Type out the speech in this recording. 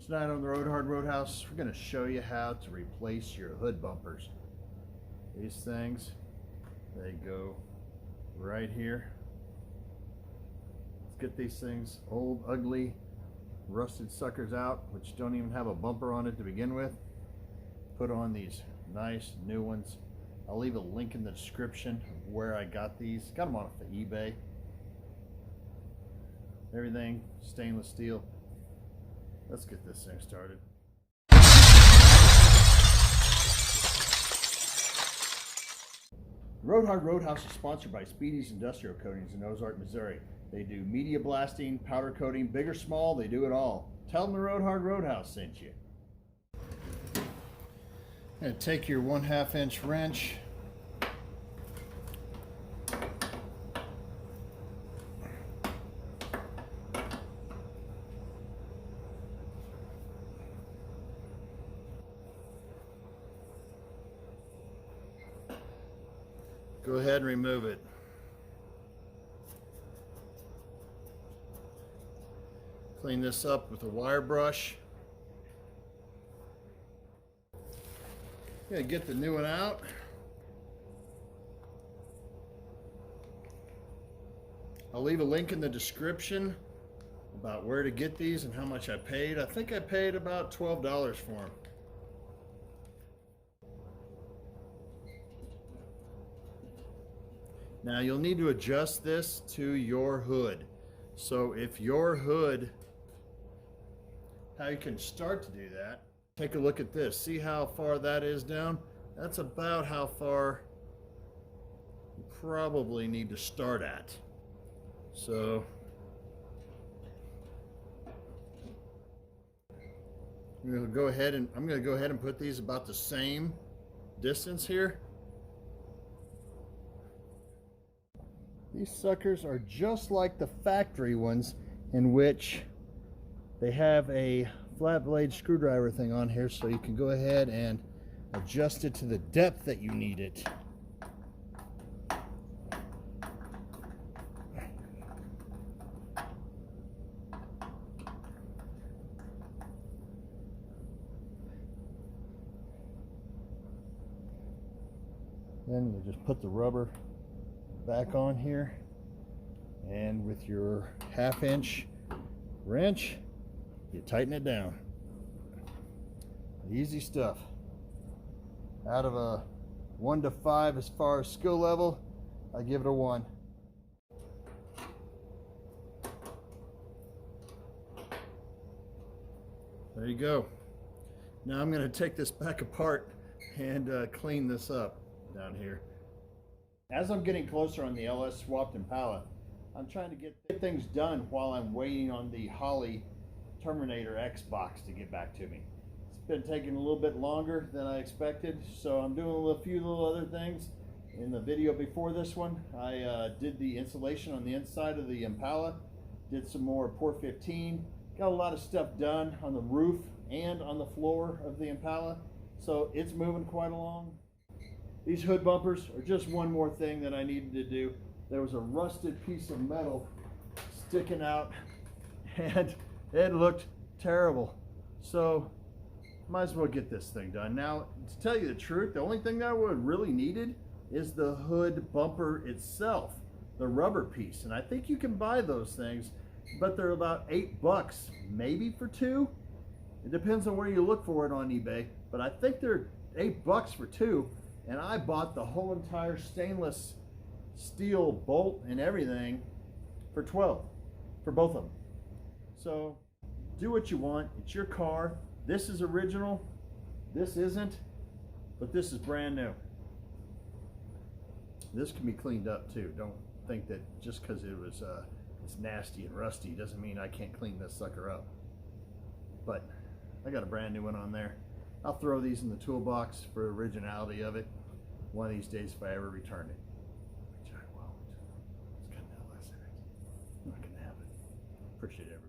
Tonight on the Roadhouse, we're going to show you how to replace your hood bumpers. These things, they go right here. Let's get these things, old, ugly, rusted suckers out, which don't even have a bumper on it to begin with. Put on these nice new ones. I'll leave a link in the description of where I got these. Got them off of eBay. Everything stainless steel. Let's get this thing started. Roadhouse is sponsored by Speedy's Industrial Coatings in Ozark, Missouri. They do media blasting, powder coating, big or small, they do it all. Tell them the Roadhouse sent you. You're going to take your 1/2 inch wrench. Go ahead and remove it. Clean this up with a wire brush. Get the new one out. I'll leave a link in the description about where to get these and how much I paid. I think I paid about $12 for them. Now you'll need to adjust this to your hood. So if your hood, how you can start to do that, take a look at this. See how far that is down? That's about how far you probably need to start at. So I'm going to go ahead and put these about the same distance here. These suckers are just like the factory ones, in which they have a flat blade screwdriver thing on here, so you can go ahead and adjust it to the depth that you need it. Then you just put the rubber back on here, and with your 1/2 inch wrench you tighten it down. Easy stuff. Out of a 1 to 5 as far as skill level, I give it a 1. There you go. Now I'm going to take this back apart and clean this up down here. As I'm getting closer on the LS swapped Impala, I'm trying to get things done while I'm waiting on the Holley Terminator X box to get back to me. It's been taking a little bit longer than I expected, so I'm doing a few little other things. In the video before this one, I did the insulation on the inside of the Impala, did some more Port 15, got a lot of stuff done on the roof and on the floor of the Impala, so it's moving quite along. These hood bumpers are just one more thing that I needed to do. There was a rusted piece of metal sticking out and it looked terrible. So might as well get this thing done. Now, to tell you the truth, the only thing that I would have really needed is the hood bumper itself, the rubber piece. And I think you can buy those things, but they're about $8, maybe for 2. It depends on where you look for it on eBay, but I think they're $8 for 2. And I bought the whole entire stainless steel bolt and everything for 12 for both of them. So do what you want. It's your car. This is original. This isn't, but this is brand new. This can be cleaned up too. Don't think that just because it's nasty and rusty doesn't mean I can't clean this sucker up. But I got a brand new one on there. I'll throw these in the toolbox for originality of it one of these days if I ever return it, which I won't. It's kind of less. I'm not gonna have it. Appreciate it.